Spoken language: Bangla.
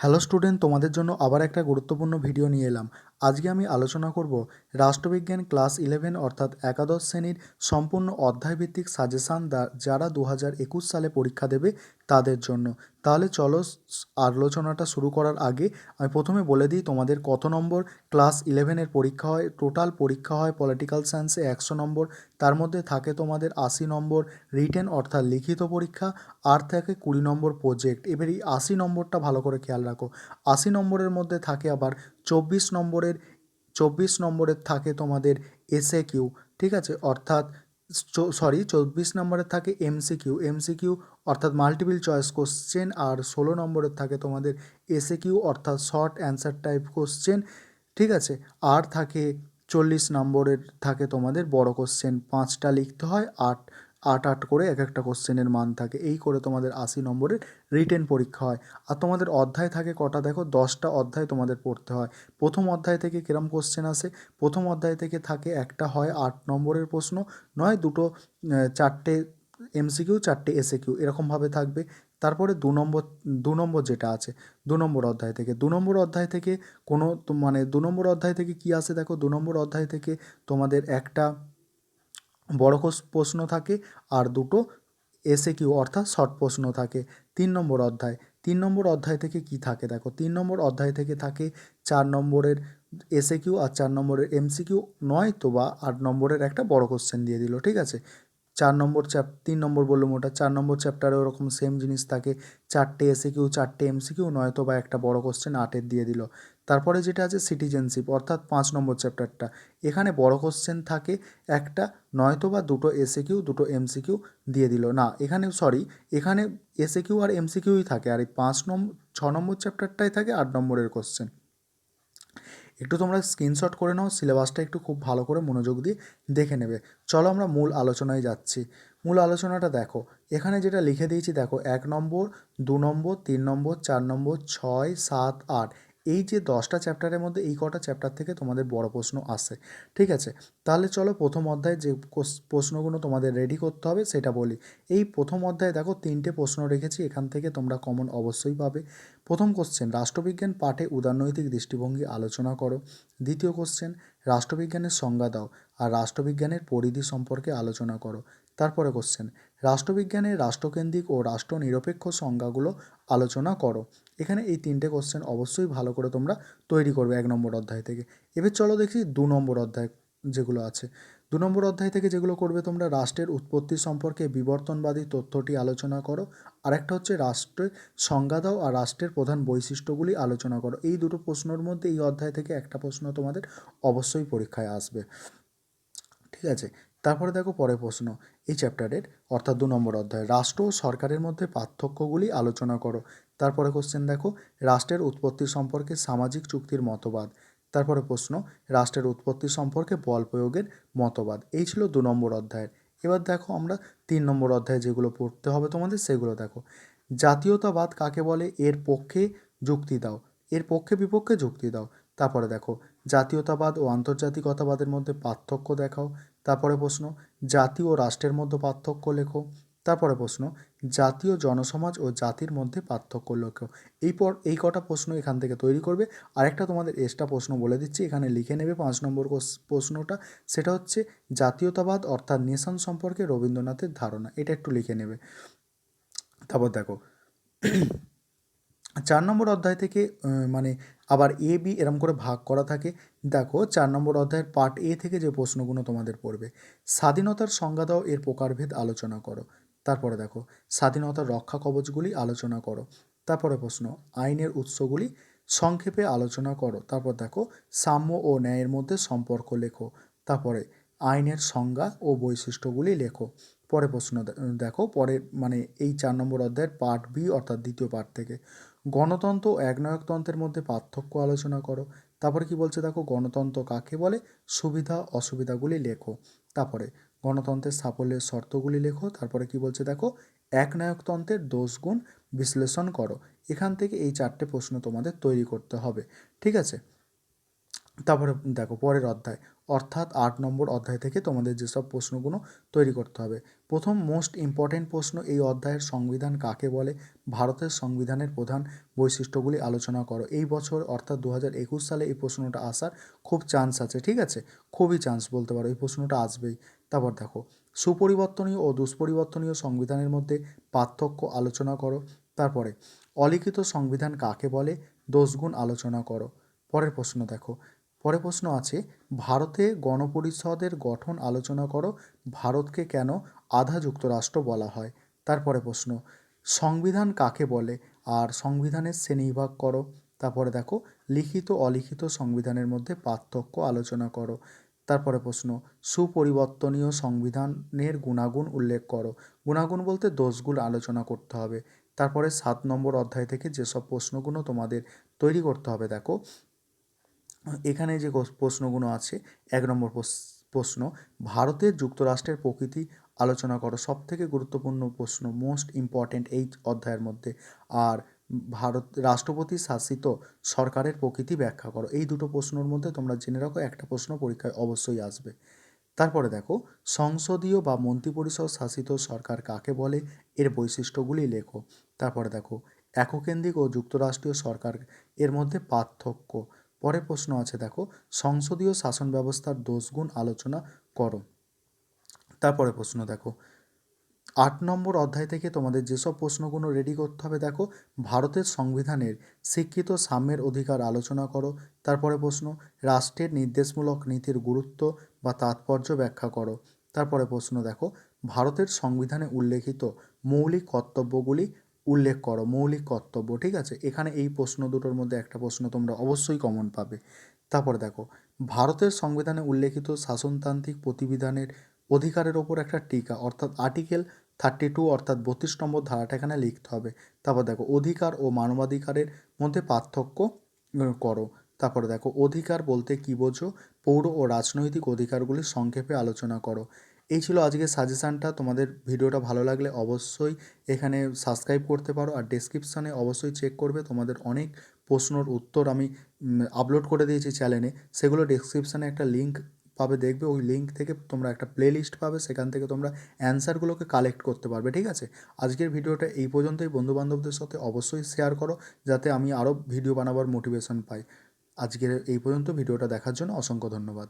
হ্যালো স্টুডেন্ট, তোমাদের জন্য আবার একটা গুরুত্বপূর্ণ ভিডিও নিয়ে এলাম। আজকে আমি আলোচনা করব রাষ্ট্রবিজ্ঞান ক্লাস 11 অর্থাৎ একাদশ শ্রেণীর সম্পূর্ণ অধ্যায়ভিত্তিক সাজেশান যারা 2021 সালে পরীক্ষা দেবে তাদের জন্য। তাহলে চলো আলোচনাটা শুরু করার আগে আমি প্রথমে বলে দিই তোমাদের কত নম্বর ক্লাস 11-এর পরীক্ষা হয়। টোটাল পরীক্ষা হয় পলিটিক্যাল সায়েন্সে 100 নম্বর, তার মধ্যে থাকে তোমাদের 80 নম্বর রিটেন অর্থাৎ লিখিত পরীক্ষা, আর থাকে 20 নম্বর প্রজেক্ট। এবার এই 80 নম্বরটা ভালো করে খেয়াল রাখো। 80 নম্বরের মধ্যে থাকে আবার 24 নম্বরের থাকে তোমাদের এসএ কিউ, ঠিক আছে, অর্থাৎ 24 নম্বরের থাকে এমসিকিউ অর্থাৎ মাল্টিপল চয়েস কোশ্চেন, আর 16 নম্বরের থাকে তোমাদের এসএ কিউ অর্থাৎ শর্ট অ্যান্সার টাইপ কোশ্চেন, ঠিক আছে। আর থাকে 40 নম্বরের থাকে তোমাদের বড় কোশ্চেন, 5টা লিখতে হয়, আট আট আট করে এক একটা কোশ্চেনের মান থাকে। এই করে তোমাদের 80 নম্বরের রিটেন পরীক্ষা হয়। আর তোমাদের অধ্যায় থাকে কটা দেখো, 10টা অধ্যায় তোমাদের পড়তে হয়। প্রথম অধ্যায় থেকে কিরম কোশ্চেন আসে, প্রথম অধ্যায় থেকে থাকে একটা হয় 8 নম্বরের প্রশ্ন, নয় দুটো, চারটে এমসিকিউ, চারটে এসএকিউ, এরকমভাবে থাকবে। তারপরে দু নম্বর যেটা আছে, 2 নম্বর অধ্যায় থেকে, 2 নম্বর অধ্যায় থেকে কোনো মানে 2 নম্বর অধ্যায় থেকে কি আসে দেখো, 2 নম্বর অধ্যায় থেকে তোমাদের একটা বড় প্রশ্ন থাকে আর দুটো এসএকিউ অর্থাৎ শর্ট প্রশ্ন থাকে। 3 নম্বর অধ্যায় থেকে কি থাকে দেখো, 3 নম্বর অধ্যায় থেকে থাকে 4 নম্বরের এসএকিউ আর 4 নম্বরের এমসিকিউ, নয় তো বা 8 নম্বরের একটা বড় কোশ্চেন দিয়ে দিল, ঠিক আছে। 3 নম্বর বললাম ওটা, 4 নম্বর চ্যাপ্টারে ওরকম সেম জিনিস থাকে, 4টে এসএকিউ, 4টে এমসিকিউ, নয়তো বা একটা বড় কোশ্চেন 8-এর দিয়ে দিল। তারপরে যেটা আছে সিটিজেনশিপ অর্থাৎ 5 নম্বর চ্যাপ্টারটা, এখানে বড় কোশ্চেন থাকে একটা, নয়তো বা দুটো এসএকিউ, দুটো এমসিকিউ দিয়ে দিল। না, এখানে এসএকিউ আর এমসিকিউই থাকে, আর এই 6 নম্বর চ্যাপ্টারটাই থাকে 8 নম্বরের কোশ্চেন। একটু তোমরা স্ক্রিনশট করে নাও, সিলেবাসটা একটু খুব ভালো করে মনোযোগ দিয়ে দেখে নেবে। চলো আমরা মূল আলোচনায় যাচ্ছি। মূল আলোচনাটা দেখো, এখানে যেটা লিখে দিয়েছি দেখো, 1 নম্বর, 2 নম্বর, 3 নম্বর, 4 নম্বর, 6, 7, 8, এই যে 10টা চ্যাপ্টারের মধ্যে এই কটা চ্যাপ্টার থেকে তোমাদের বড় প্রশ্ন আসে, ঠিক আছে। তাহলে চলো প্রথম অধ্যায়ে যে প্রশ্নগুলো তোমাদের রেডি করতে হবে সেটা বলি। এই প্রথম অধ্যায়ে দেখো 3টে প্রশ্ন রেখেছি, এখান থেকে তোমরা কমন অবশ্যই পাবে। প্রথম কোশ্চেন, রাষ্ট্রবিজ্ঞান পাঠে উদারনৈতিক দৃষ্টিভঙ্গি আলোচনা করো। দ্বিতীয় কোশ্চেন, রাষ্ট্রবিজ্ঞানের সংজ্ঞা দাও আর রাষ্ট্রবিজ্ঞানের পরিধি সম্পর্কে আলোচনা করো। তারপরে কোশ্চেন, রাষ্ট্রবিজ্ঞানের রাষ্ট্রকেন্দ্রিক ও রাষ্ট্রনিরপেক্ষ সংজ্ঞাগুলো আলোচনা করো। এখানে এই 3টে কোশ্চেন অবশ্যই ভালো করে তোমরা তৈরি করবে 1 নম্বর অধ্যায় থেকে। এবার চলো দেখি 2 নম্বর অধ্যায় যেগুলো আছে। 2 নম্বর অধ্যায় থেকে যেগুলো করবে তোমরা, রাষ্ট্রের উৎপত্তি সম্পর্কে বিবর্তনবাদী তথ্যটি আলোচনা করো। আরেকটা হচ্ছে রাষ্ট্রের সংজ্ঞা দাও আর রাষ্ট্রের প্রধান বৈশিষ্ট্যগুলি আলোচনা করো। এই দুটো প্রশ্নের মধ্যে এই অধ্যায় থেকে একটা প্রশ্ন তোমাদের অবশ্যই পরীক্ষায় আসবে, ঠিক আছে। তারপরে দেখো পরের প্রশ্ন, এই চ্যাপ্টারের অর্থাৎ 2 নম্বর অধ্যায়, রাষ্ট্র ও সরকারের মধ্যে পার্থক্যগুলি আলোচনা করো। তারপরে কোশ্চেন দেখো, রাষ্ট্রের উৎপত্তি সম্পর্কে সামাজিক চুক্তির মতবাদ। তারপরে প্রশ্ন, রাষ্ট্রের উৎপত্তি সম্পর্কে বল প্রয়োগের মতবাদ। এই ছিল 2 নম্বর অধ্যায়ের। এবার দেখো আমরা 3 নম্বর অধ্যায়ে যেগুলো পড়তে হবে তোমাদের সেগুলো দেখো। জাতীয়তাবাদ কাকে বলে, এর পক্ষে যুক্তি দাও, এর পক্ষে বিপক্ষে যুক্তি দাও। তারপরে দেখো, জাতীয়তাবাদ ও আন্তর্জাতিকতাবাদের মধ্যে পার্থক্য দেখাও। তারপরে প্রশ্ন, জাতি ও রাষ্ট্রের মধ্যে পার্থক্য লেখো। তারপরে প্রশ্ন, জাতীয় জনসমাজ ও জাতির মধ্যে পার্থক্য লেখো। এই কটা প্রশ্ন এখান থেকে তৈরি করবে। আরেকটা তোমাদের এক্সট্রা প্রশ্ন বলে দিচ্ছি, এখানে লিখে নেবে 5 নম্বর প্রশ্নটা, সেটা হচ্ছে জাতীয়তাবাদ অর্থাৎ নেশন সম্পর্কে রবীন্দ্রনাথের ধারণা, এটা একটু লিখে নেবে। তারপর দেখো 4 নম্বর অধ্যায় থেকে মানে আবার এ বি এরম করে ভাগ করা থাকে। দেখো 4 নম্বর অধ্যায়ের পার্ট এ থেকে যে প্রশ্নগুলো তোমাদের পড়বে, স্বাধীনতার সংজ্ঞা দাও, এর প্রকারভেদ আলোচনা করো। তারপরে দেখো, স্বাধীনতার রক্ষা কবচগুলি আলোচনা করো। তারপরে প্রশ্ন, আইনের উৎসগুলি সংক্ষেপে আলোচনা করো। তারপর দেখো, সাম্য ও ন্যায়ের মধ্যে সম্পর্ক লেখো। তারপরে আইনের সংজ্ঞা ও বৈশিষ্ট্যগুলি লেখো। পরে প্রশ্ন দেখো, পরের মানে এই 4 নম্বর অধ্যায়ের পার্ট বি অর্থাৎ দ্বিতীয় পার্ট থেকে, গণতন্ত্র ও একনায়কতন্ত্রের মধ্যে পার্থক্য আলোচনা করো। তারপরে কি বলছে দেখো, গণতন্ত্র কাকে বলে, সুবিধা অসুবিধাগুলি লেখো। তারপরে গণতন্ত্রের সাফল্যের শর্তগুলি লেখো। তারপরে কি বলছে দেখো, একনায়কতন্ত্রের দোষগুণ বিশ্লেষণ করো। এখান থেকে এই 4টে প্রশ্ন তোমাদের তৈরি করতে হবে, ঠিক আছে। তারপরে দেখো পরের অধ্যায়, অর্থাৎ 8 নম্বর অধ্যায় থেকে তোমাদের যেসব প্রশ্নগুলো তৈরি করতে হবে। প্রথম মোস্ট ইম্পর্টেন্ট প্রশ্ন, এই অধ্যায়ের সংবিধান কাকে বলে? ভারতের সংবিধানের প্রধান বৈশিষ্ট্যগুলি আলোচনা করো। এই বছর অর্থাৎ 2021 সালে এই প্রশ্নটা আসার খুব চান্স আছে, ঠিক আছে, খুবই চান্স বলতে পারো, এই প্রশ্নটা আসবেই। তারপর দেখো, সুপরিবর্তনীয় ও দুষ্পরিবর্তনীয় সংবিধানের মধ্যে পার্থক্য আলোচনা করো। তারপরে অলিখিত সংবিধান কাকে বলে? দোষগুণ আলোচনা করো। পরের প্রশ্ন দেখো, পরের প্রশ্ন আছে, ভারতে গণপরিষদের গঠন আলোচনা করো। ভারতকে কেন আধা যুক্তরাষ্ট্র বলা হয়? তারপরে প্রশ্ন, সংবিধান কাকে বলে আর সংবিধানের শ্রেণীবিভাগ করো। তারপরে দেখো, লিখিত অলিখিত সংবিধানের মধ্যে পার্থক্য আলোচনা করো। তারপরে প্রশ্ন, সুপরিবর্তনীয় সংবিধানের গুণাগুণ উল্লেখ করো। গুণাগুণ বলতে দোষগুলো আলোচনা করতে হবে। তারপরে 7 নম্বর অধ্যায় থেকে যেসব প্রশ্নগুলো তোমাদের তৈরি করতে হবে, দেখো এখানে যে প্রশ্নগুলো আছে, 1 নম্বর প্রশ্ন, ভারতের যুক্তরাষ্ট্রের প্রকৃতি আলোচনা করো। সব থেকে গুরুত্বপূর্ণ প্রশ্ন, মোস্ট ইম্পর্ট্যান্ট এই অধ্যায়ের মধ্যে। আর ভারত রাষ্ট্রপতি শাসিত সরকারের প্রকৃতি ব্যাখ্যা করো। এই দুটো প্রশ্নের মধ্যে তোমরা জেনে রাখো, একটা প্রশ্ন পরীক্ষায় অবশ্যই আসবে। তারপরে দেখো, সংসদীয় বা মন্ত্রিপরিষদ শাসিত সরকার কাকে বলে? এর বৈশিষ্ট্যগুলি লেখো। তারপরে দেখো, এককেন্দ্রিক ও যুক্তরাষ্ট্রীয় সরকার এর মধ্যে পার্থক্য। পরের প্রশ্ন আছে, দেখো সংসদীয় শাসন ব্যবস্থার দোষগুণ আলোচনা করো। তারপরে প্রশ্ন দেখো, 8 নম্বর অধ্যায় থেকে তোমাদের যেসব প্রশ্নগুলো রেডি করতে হবে, দেখো ভারতের সংবিধানের শিক্ষিত সাম্যের অধিকার আলোচনা করো। তারপরে প্রশ্ন, রাষ্ট্রের নির্দেশমূলক নীতির গুরুত্ব বা তাৎপর্য ব্যাখ্যা করো। তারপরে প্রশ্ন দেখো, ভারতের সংবিধানে উল্লেখিত মৌলিক কর্তব্যগুলি উল্লেখ করো। মৌলিক কর্তব্য, ঠিক আছে, এখানে এই প্রশ্ন দুটোর মধ্যে একটা প্রশ্ন তোমরা অবশ্যই কমন পাবে। তারপরে দেখো, ভারতের সংবিধানে উল্লেখিত শাসনতান্ত্রিক প্রতিবিধানের অধিকারের ওপর একটা টিকা, অর্থাৎ আর্টিকেল 32 অর্থাৎ 32 নম্বর ধারাটা এখানে লিখতে হবে। তারপর দেখো, অধিকার ও মানবাধিকারের মধ্যে পার্থক্য করো। তারপরে দেখো, অধিকার বলতে কী বোঝো? পৌর ও রাজনৈতিক অধিকারগুলি সংক্ষেপে আলোচনা করো। এই ছিল আজকের সাজেশানটা। তোমাদের ভিডিওটা ভালো লাগলে অবশ্যই এখানে সাবস্ক্রাইব করতে পারো, আর ডেসক্রিপশানে অবশ্যই চেক করবে, তোমাদের অনেক প্রশ্নর উত্তর আমি আপলোড করে দিয়েছি চ্যানেলে। সেগুলো ডেসক্রিপশানে একটা লিঙ্ক পাবে, দেখবে ওই লিঙ্ক থেকে তোমরা একটা প্লে লিস্ট পাবে, সেখান থেকে তোমরা অ্যান্সারগুলোকে কালেক্ট করতে পারবে, ঠিক আছে। আজকের ভিডিওটা এই পর্যন্তই। বন্ধুবান্ধবদের সাথে অবশ্যই শেয়ার করো, যাতে আমি আরও ভিডিও বানাবার মোটিভেশন পাই। আজকের এই পর্যন্ত, ভিডিওটা দেখার জন্য অসংখ্য ধন্যবাদ।